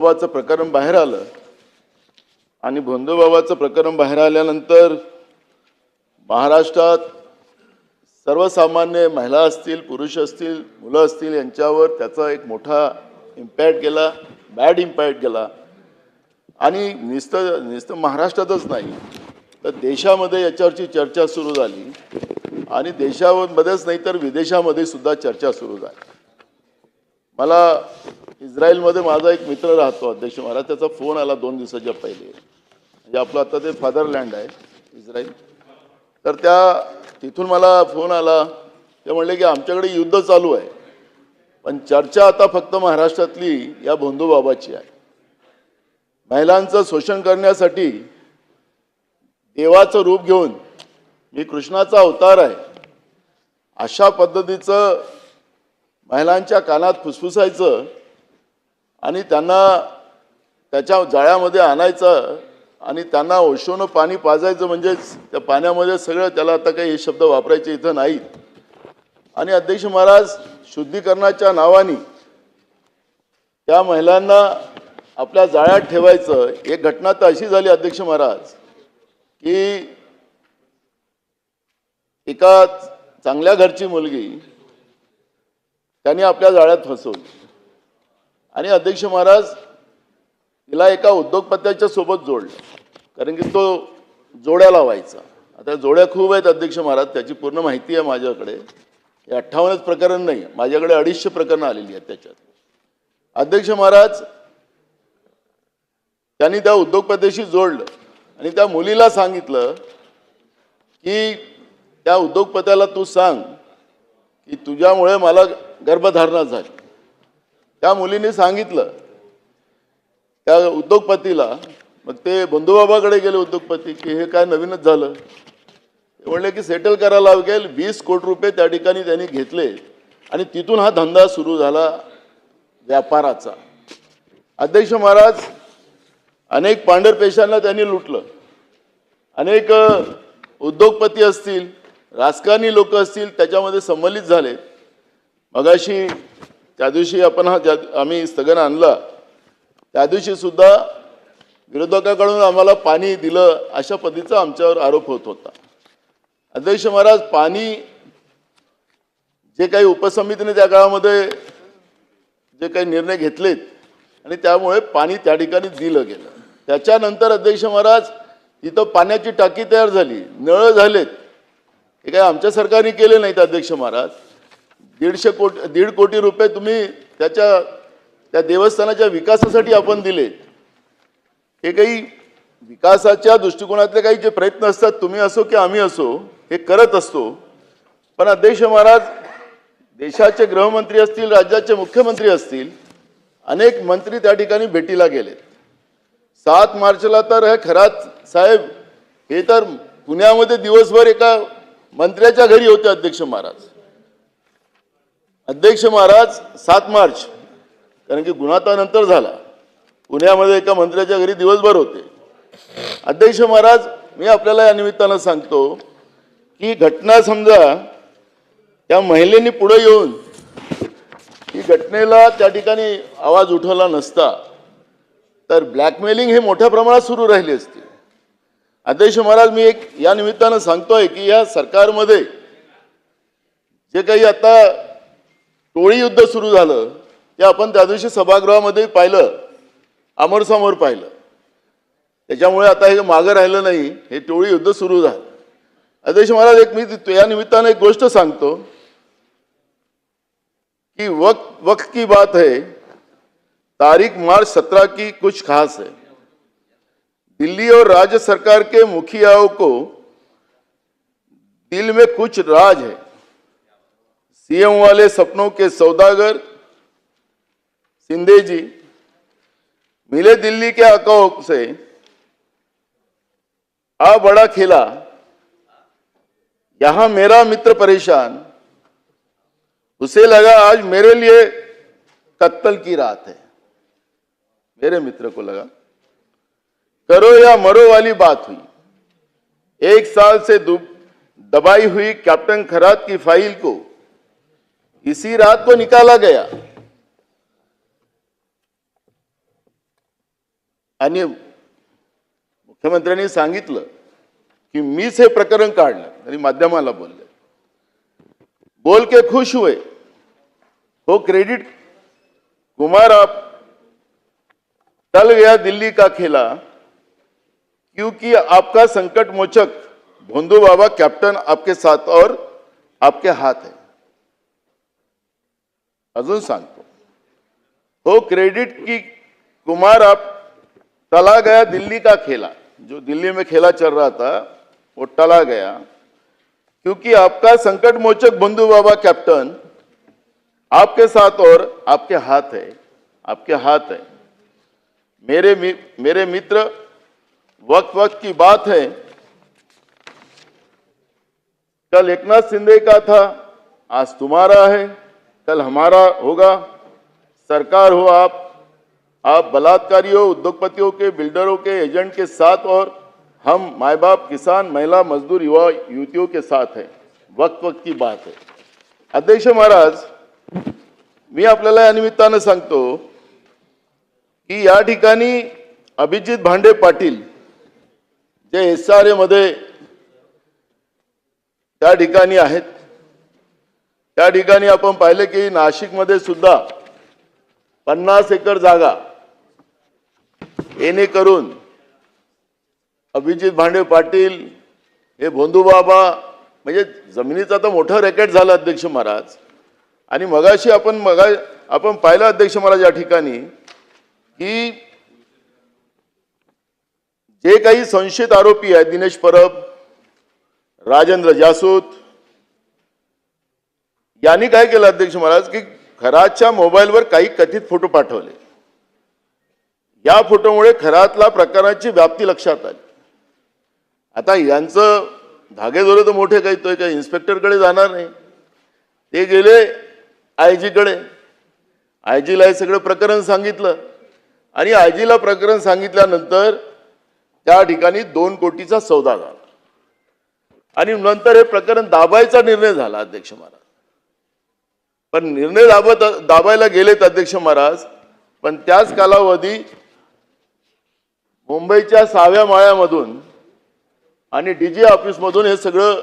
बाबाचं प्रकरण बाहेर आलं आणि भोंदूबाबाचं प्रकरण बाहेर आल्यानंतर महाराष्ट्रात सर्वसामान्य महिला असतील, पुरुष असतील, मुलं असतील यांच्यावर त्याचा एक मोठा इम्पॅक्ट गेला, बॅड इम्पॅक्ट गेला. आणि नुसतं महाराष्ट्रातच नाही तर देशामध्ये याच्यावरची चर्चा सुरू झाली आणि देशामध्येच नाही तर विदेशामध्ये सुद्धा चर्चा सुरू झाली. मला इस्रायलमध्ये माझा एक मित्र राहतो अध्यक्ष महाराज, त्याचा फोन आला 2 दिवसाच्या पहिले. म्हणजे आपलं आता ते फादरलँड आहे इस्रायल. तर तिथून मला फोन आला, ते म्हणले की आमच्याकडे युद्ध चालू आहे पण चर्चा आता फक्त महाराष्ट्रातली या भोंदूबाबाची आहे. महिलांचं शोषण करण्यासाठी देवाचं रूप घेऊन मी कृष्णाचा अवतार आहे अशा पद्धतीचं महिलांच्या कानात फुसफुसायचं आणि त्यांना त्याच्या जाळ्यामध्ये आणायचं आणि त्यांना ओशोनं पाणी पाजायचं. म्हणजेच त्या पाण्यामध्ये सगळं, त्याला आता काही हे शब्द वापरायचे इथं नाहीत. आणि अध्यक्ष महाराज, शुद्धीकरणाच्या नावाने त्या महिलांना आपल्या जाळ्यात ठेवायचं. एक घटना तर अशी झाली अध्यक्ष महाराज की एका चांगल्या घरची मुलगी त्यांनी आपल्या जाळ्यात फसवली आणि अध्यक्ष महाराज तिला एका उद्योगपत्याच्या सोबत जोडलं, कारण की तो जोड्या लावायचा. आता जोड्या खूप आहेत अध्यक्ष महाराज, त्याची पूर्ण माहिती आहे माझ्याकडे. हे 58च प्रकरण नाही, माझ्याकडे 250 प्रकरणं आलेली आहेत त्याच्यात. अध्यक्ष महाराज, त्यांनी त्या उद्योगपत्याशी जोडलं आणि त्या मुलीला सांगितलं की त्या उद्योगपत्याला तू सांग की तुझ्यामुळे मला गर्भधारणा झाली. त्या मुलीने सांगितलं त्या उद्योगपतीला. मग ते भोंदूबाबाकडे गेले उद्योगपती की हे काय नवीनच झालं. ते म्हणले की सेटल करायला लागेल. 20 कोटी रुपये त्या ठिकाणी त्यांनी घेतले आणि तिथून हा धंदा सुरू झाला व्यापाराचा. अध्यक्ष महाराज, अनेक पांढरपेशांना त्यांनी लुटलं. अनेक उद्योगपती असतील, राजकारणी लोक असतील त्याच्यामध्ये संमलित झाले. मगाशी त्या दिवशी आम्ही स्थगन आणला त्या दिवशी सुद्धा विरोधकाकडून आम्हाला पाणी दिलं अशा पद्धतीचा आमच्यावर आरोप होत होता. अध्यक्ष महाराज, पाणी जे काही उपसमितीने त्या काळामध्ये जे काही निर्णय घेतलेत आणि त्यामुळे पाणी त्या ठिकाणी दिलं गेलं. त्याच्यानंतर अध्यक्ष महाराज तिथं पाण्याची टाकी तयार झाली, नळ झालेत. हे काय आमच्या सरकारने केले नाहीत अध्यक्ष महाराज. 1.5 कोटी रुपये तुम्ही त्या देवस्थानाच्या विकासासाठी आपण दिले. हे काही विकासाच्या दृष्टिकोनातले काही जे प्रयत्न असतात, तुम्ही असो की आम्ही असो, हे करत असतो. पण अध्यक्ष महाराज, देशाचे गृहमंत्री असतील, राज्याचे मुख्यमंत्री असतील, अनेक मंत्री त्या ठिकाणी भेटीला गेलेत. 7 मार्चला तर हे खरात साहेब हे तर पुण्यामध्ये दिवसभर एका मंत्र्याच्या घरी होते अध्यक्ष महाराज. अध्यक्ष महाराज, 7 मार्च, कारण की गुन्हातानंतर झाला, पुण्यामध्ये एका मंत्र्याच्या घरी दिवसभर होते. अध्यक्ष महाराज, मी आपल्याला या निमित्तानं सांगतो की घटना समजा त्या महिलेने पुढे येऊन ही घटनेला त्या ठिकाणी आवाज उठवला नसता तर ब्लॅकमेलिंग हे मोठ्या प्रमाणात सुरू राहिली असते. अध्यक्ष महाराज, मी एक या निमित्तानं सांगतोय की या सरकारमध्ये जे काही आता टोळी युद्ध सुरू झालं ते आपण त्या दिवशी सभागृहामध्ये पाहिलं, समोर पाहिलं. त्याच्यामुळे आता हे मागं राहिलं नाही, हे टोळी युद्ध सुरू झालं. अध्यक्ष महाराज, मी या निमित्तानं एक गोष्ट सांगतो कि वक्त की बात है, तारीख मार्च 17 की कुछ खास है. दिल्ली और राज्य सरकार के मुखियाओं को दिल में कुछ राज है. सीएम वाले सपनों के सौदागर सिंधे जी मिले दिल्ली के आकाओं से. आ बड़ा खेला, यहां मेरा मित्र परेशान, उसे लगा आज मेरे लिए कत्ल की रात है. मेरे मित्र को लगा करो या मरो वाली बात हुई. 1 साल से दबाई हुई कैप्टन खरात की फाइल को इसी रात को निकाला गया. आणि मुख्यमंत्र्यांनी सांगितलं कि मीच हे प्रकरण काढलं आणि माध्यमाला बोलले, बोल के खुश हुए हो क्रेडिट कुमार आप टल गया दिल्ली का खेला क्योंकि आपका संकट मोचक भोंदू बाबा कैप्टन आपके साथ और आपके हाथ है। अजून सांगतो, हो क्रेडिट की कुमार आप टला गया दिल्ली का खेला, जो दिल्ली में खेला चल रहा था वो टला गया क्योंकि आपका संकट मोचक बंधु बाबा कैप्टन आपके साथ और आपके हाथ है, आपके हाथ है। मेरे मित्र, वक्त वक्त की बात है, कल एकनाथ शिंदे का था, आज तुम्हारा है, कल हमारा होगा। सरकार हो आप बलात्कारियों, उद्योगपतियों के, बिल्डरों के, एजेंट के साथ और हम माय बाप, किसान, महिला, मजदूर, युवा, युवतियों के साथ है। वक्त वक्त की बात है। अध्यक्ष महाराज, मी आपल्याला या निमित्तानं सांगतो की या ठिकाणी अभिजित भांडे पाटील जे SRA मध्ये त्या ठिकाणी आहेत, त्या ठिकाणी आपण पाहिले की नाशिक मध्ये सुद्धा 50 एकर जागा येणे करून अभिजित भांडे पाटील हे भोंदूबाबा, म्हणजे जमिनीचा तर मोठा रॅकेट झाला अध्यक्ष महाराज। आणि मगाशी आपण पाहिलं अध्यक्ष महाराज या ठिकाणी की जे काही संशयित आरोपी आहेत, दिनेश परब, राजेंद्र जासूत, यांनी काय केलं अध्यक्ष महाराज की खरातच्या मोबाईलवर काही कथित फोटो पाठवले। या फोटोमुळे खरातला प्रकाराची व्याप्ती लक्षात आली। आता यांचं धागेदोरे तर मोठे काही इन्स्पेक्टरकडे जाणार नाही, ते गेले IG कडे, IG ला हे सगळं प्रकरण सांगितलं आणि IG ला प्रकरण सांगितल्यानंतर त्या ठिकाणी 2 कोटीचा सौदा झाला आणि नंतर हे प्रकरण दाबायचा निर्णय झाला अध्यक्ष महाराज। पण निर्णय दाबायला गेलेत अध्यक्ष महाराज, पण त्याच कालावधी मुंबईच्या 6व्या माळ्यामधून आणि DG ऑफिसमधून हे सगळं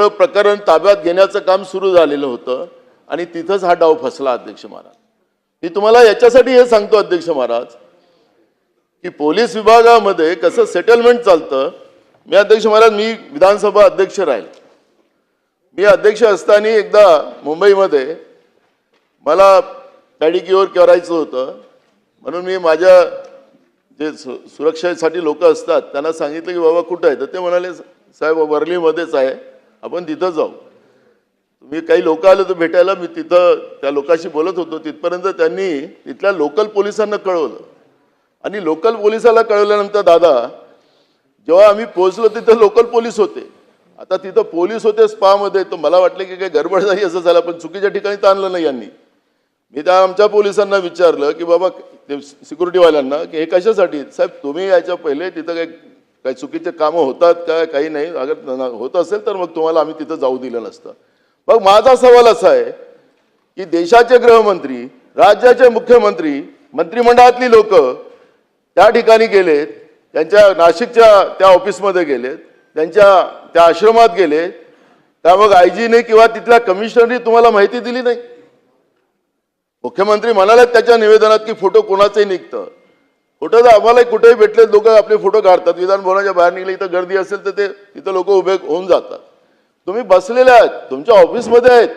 प्रकरण ताब्यात घेण्याचं काम सुरू झालेलं होतं आणि तिथंच हा डाव फसला अध्यक्ष महाराज। मी तुम्हाला याच्यासाठी हे सांगतो अध्यक्ष महाराज की पोलीस विभागामध्ये कसं सेटलमेंट चालतं। मी अध्यक्ष महाराज, मी विधानसभा अध्यक्ष राहील, मी अध्यक्ष असताना एकदा मुंबईमध्ये मला पॅडिक्युअर करायचं होतं, म्हणून मी माझ्या जे सुरक्षेसाठी लोक असतात त्यांना सांगितलं की बाबा कुठं आहे, तर ते म्हणाले साहेब वर्लीमध्येच आहे, आपण तिथं जाऊ। तुम्ही काही लोक आले तर भेटायला, मी तिथं त्या लोकांशी बोलत होतो, तिथपर्यंत त्यांनी तिथल्या लोकल पोलिसांना कळवलं आणि लोकल पोलिसाला कळवल्यानंतर दादा जेव्हा आम्ही पोहोचलो तिथं लोकल पोलीस होते। आता तिथं पोलीस होते स्पामध्ये, तर मला वाटलं की काही गडबड झाली असं झालं, पण चुकीच्या ठिकाणी तर आणलं नाही यांनी। मी त्या आमच्या पोलिसांना विचारलं की बाबा सिक्युरिटीवाल्यांना की हे कशासाठी, साहेब तुम्ही याच्या पहिले तिथं काही चुकीचे कामं होतात का, काही नाही, अगर होत असेल तर मग तुम्हाला आम्ही तिथं जाऊ दिलं नसतं। मग माझा सवाल असा आहे की देशाचे गृहमंत्री, राज्याचे मुख्यमंत्री, मंत्रिमंडळातली लोक त्या ठिकाणी गेलेत, त्यांच्या नाशिकच्या त्या ऑफिसमध्ये गेलेत, त्यांच्या त्या आश्रमात गेले, त्या मग IG किंवा तिथल्या कमिशनरने तुम्हाला माहिती दिली नाही। मुख्यमंत्री म्हणाले त्याच्या निवेदनात की फोटो कोणाचंही निघतं, फोटो तर आम्हाला कुठेही भेटले लोक आपले फोटो काढतात, विधान भवनाच्या बाहेर निघले, इथं गर्दी असेल तर ते तिथं लोक उभे होऊन जातात। तुम्ही बसलेले आहेत, तुमच्या ऑफिसमध्ये आहेत,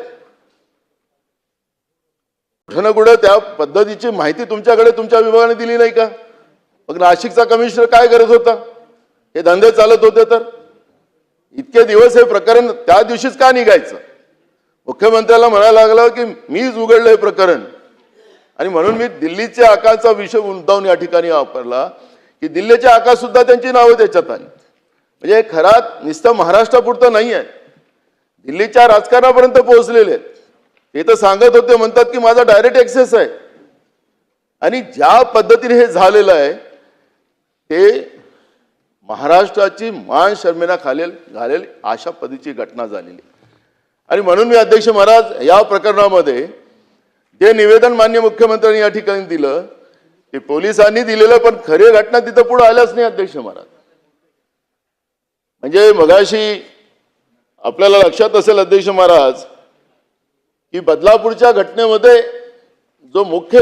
कुठं ना कुठं त्या पद्धतीची माहिती तुमच्याकडे तुमच्या विभागाने दिली नाही का? मग नाशिकचा कमिशनर काय करत होता? हे धंदे चालत होते तर इतके दिवस हे प्रकरण त्या दिवशीच का निघायचं? मुख्यमंत्र्याला म्हणायला लागलं की मीच उघडलं हे प्रकरण, आणि म्हणून मी दिल्लीच्या आकाशचा विषय उंचावून या ठिकाणी वापरला की दिल्लीच्या आकाश सुद्धा त्यांची नावं त्याच्यात आली। म्हणजे खरात नुसतं महाराष्ट्रापुरतं नाही आहे, दिल्लीच्या राजकारणापर्यंत पोहोचलेले आहेत। ते तर सांगत होते, म्हणतात की माझा डायरेक्ट ऍक्सेस आहे, आणि ज्या पद्धतीने हे झालेलं आहे ते महाराष्ट्राची मान शर्मेला घालेल अशा पद्धतीची घटना झालेली। आणि म्हणून मी अध्यक्ष महाराज या प्रकरणामध्ये जे निवेदन माननीय मुख्यमंत्र्यांनी या ठिकाणी दिलं ते पोलिसांनी दिलेलं, पण खरी घटना तिथं पुढे आल्याच नाही अध्यक्ष महाराज. म्हणजे मगाशी आपल्याला लक्षात असेल अध्यक्ष महाराज की बदलापूरच्या घटनेमध्ये जो मुख्य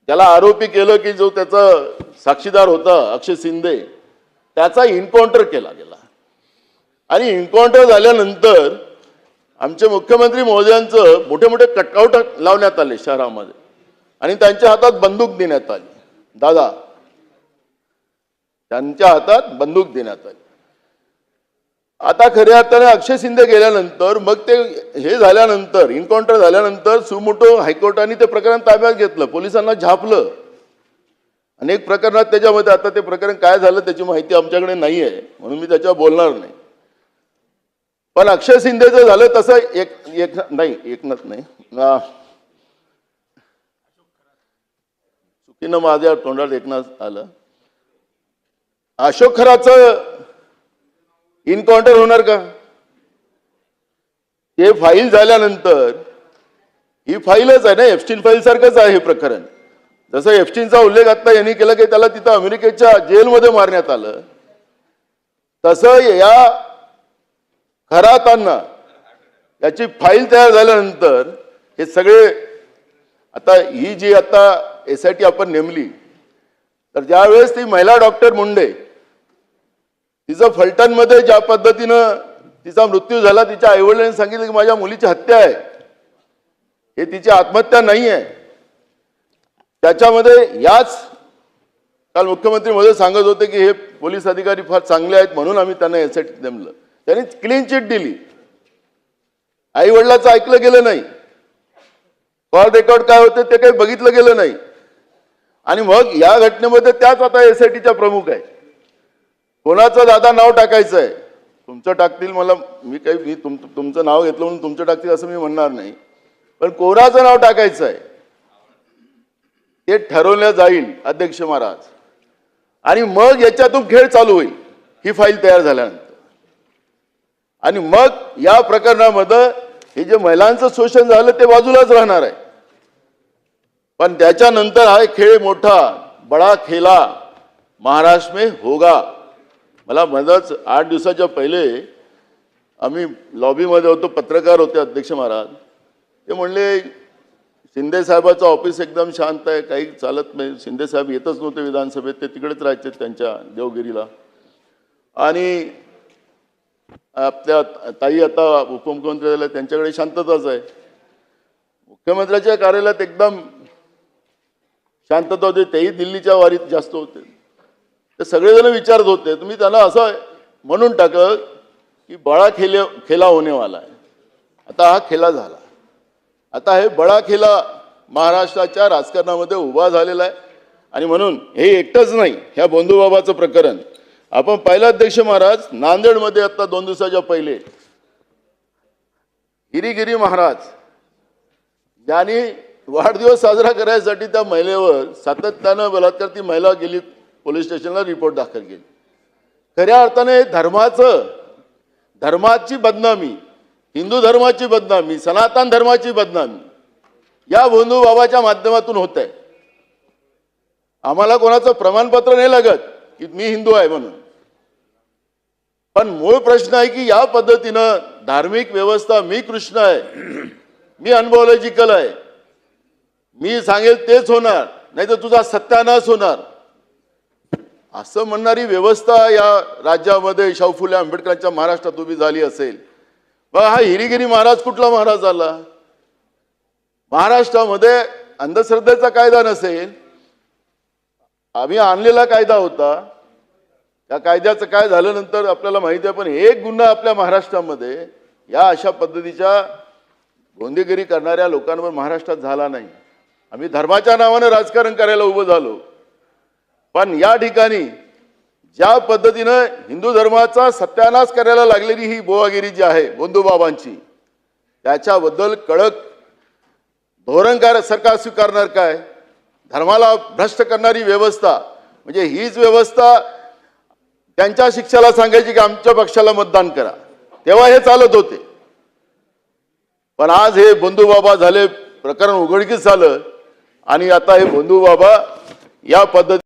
त्याला आरोपी केलं की जो त्याचा साक्षीदार होता अक्षय शिंदे, त्याचा एन्काउंटर केला गेला. आणि एन्काउंटर झाल्यानंतर आमचे मुख्यमंत्री महोदयांचं मोठे मोठे कटआउट लावण्यात आले शहरामध्ये आणि त्यांच्या हातात बंदूक देण्यात आली. दादा, त्यांच्या हातात बंदूक देण्यात आली. आता खऱ्या अर्थाने अक्षय शिंदे गेल्यानंतर मग ते हे झाल्यानंतर एन्काउंटर झाल्यानंतर सुमोटो हायकोर्टाने ते प्रकरण ताब्यात घेतलं, पोलिसांना झापलं. अनेक प्रकरणात त्याच्यामध्ये आता ते प्रकरण काय झालं त्याची माहिती आमच्याकडे नाही आहे, म्हणून मी त्याच्यावर बोलणार नाही. पण अक्षय शिंदेचं झालं तसं एकनाथ नाही, चुकीनं माझ्या तोंडात एकनाथ आलं. अशोक खराचं एन्काउंटर होणार का? हे फाईल झाल्यानंतर, ही फाईलच आहे ना, एप्स्टीन फाईल सारखंच आहे हे प्रकरण. जसं एप्स्टीनचा उल्लेख आता यांनी केला की त्याला तिथं अमेरिकेच्या जेलमध्ये मारण्यात आलं, तसं या खरातांना याची फाईल तयार झाल्यानंतर हे सगळे आता ही जी आता SIT आपण नेमली, तर ज्यावेळेस ती महिला डॉक्टर मुंडे तिचं फलटणमध्ये ज्या पद्धतीनं तिचा मृत्यू झाला, तिच्या आईवडिलांनी सांगितलं की माझ्या मुलीची हत्या आहे, हे तिची आत्महत्या नाही आहे. त्याच्यामध्ये याच काल मुख्यमंत्री महोदय सांगत होते की हे पोलीस अधिकारी फार चांगले आहेत म्हणून आम्ही त्यांना SIT नेमलं. त्यांनी क्लीन चिट दिली, आई वडिलाचं ऐकलं गेलं नाही, कॉल रेकॉर्ड काय होते ते काही बघितलं गेलं नाही. आणि मग या घटनेमध्ये त्याच आता SITच्या प्रमुख आहे. कोणाचं दादा नाव टाकायचं आहे, तुमचं टाकतील, मला मी तुमचं नाव घेतलं म्हणून तुमचं टाकतील असं मी म्हणणार नाही, पण कोणाचं नाव टाकायचं आहे ते ठरवलं जाईल अध्यक्ष महाराज. आणि मग याच्यातून खेळ चालू होईल ही फाईल तयार झाल्यानंतर. आणि मग या प्रकरणामध्ये हे जे महिलांचं शोषण झालं ते बाजूलाच राहणार आहे. पण त्याच्यानंतर हा खेळ मोठा बडा खेला महाराष्ट्र में होगा. मला मध्येच 8 दिवसाच्या पहिले आम्ही लॉबीमध्ये होतो, पत्रकार होते अध्यक्ष महाराज, ते म्हणले शिंदे साहेबाचं ऑफिस एकदम शांत आहे, काही चालत नाही, शिंदे साहेब येतच नव्हते विधानसभेत, ते तिकडेच राहायचे त्यांच्या देवगिरीला. आणि आपल्या ताई आता उपमुख्यमंत्री झाल्या, त्यांच्याकडे शांतताच आहे. मुख्यमंत्र्यांच्या कार्यालयात एकदम शांतता होती, तेही दिल्लीच्या वारीत जास्त होते. ते सगळेजण विचारत होते. तुम्ही त्यांना असं म्हणून टाकत की बडा खेला होने वाला आहे. आता हा खेला झाला, आता हे बडा खेला महाराष्ट्राच्या राजकारणामध्ये उभा झालेला आहे. आणि म्हणून हे एकटंच नाही, ह्या बंधुबाबाचं प्रकरण आपण पाहिलं अध्यक्ष महाराज. नांदेडमध्ये आता 2 दिवसाच्या पहिले हिरीगिरी महाराज ज्यांनी वाढदिवस साजरा करायसाठी त्या महिलेवर सातत्यानं बलात्कार, ती महिला गेली पोलीस स्टेशनला, रिपोर्ट दाखल केली. खऱ्या अर्थाने धर्माची बदनामी, हिंदू धर्माची बदनामी, सनातन धर्माची बदनामी या बंधुबाबाच्या माध्यमातून होत आहे. आम्हाला कोणाचं प्रमाणपत्र नाही लागत की मी हिंदू आहे म्हणून, पण मूळ प्रश्न आहे की या पद्धतीनं धार्मिक व्यवस्था, मी कृष्ण आहे, मी अनबॉलॉजिकल आहे, मी सांगेल तेच होणार, नाही तर तुझा सत्यानाश होणार, असं म्हणणारी व्यवस्था या राज्यामध्ये शाहू फुले आंबेडकरांच्या महाराष्ट्रात उभी झाली असेल. बघा, हा हिरीगिरी महाराज कुठला महाराज झाला? महाराष्ट्रामध्ये अंधश्रद्धेचा कायदा नसेल, आम्ही आणलेला कायदा होता, त्या कायद्याचं काय झालं नंतर आपल्याला माहिती आहे. पण एक गुन्हा आपल्या महाराष्ट्रामध्ये या अशा पद्धतीच्या गोंधेगिरी करणाऱ्या लोकांवर महाराष्ट्रात झाला नाही. आम्ही धर्माच्या नावाने राजकारण करायला उभं झालो, पण या ठिकाणी ज्या पद्धतीनं हिंदू धर्माचा सत्यानाश करायला लागलेली ही बोवागिरी जी आहे बंधुबाबांची, त्याच्याबद्दल कडक धोरण सरकार स्वीकारणार काय? धर्माला भ्रष्ट करणारी व्यवस्था म्हणजे हीच व्यवस्था त्यांच्या शिक्षाला सांगायची की आमच्या पक्षाला मतदान करा, तेव्हा हे चालत होते. पण आज हे बंधुबाबा झाले, प्रकरण उघडकीस झालं, आणि आता हे बंधू बाबा या पद्धती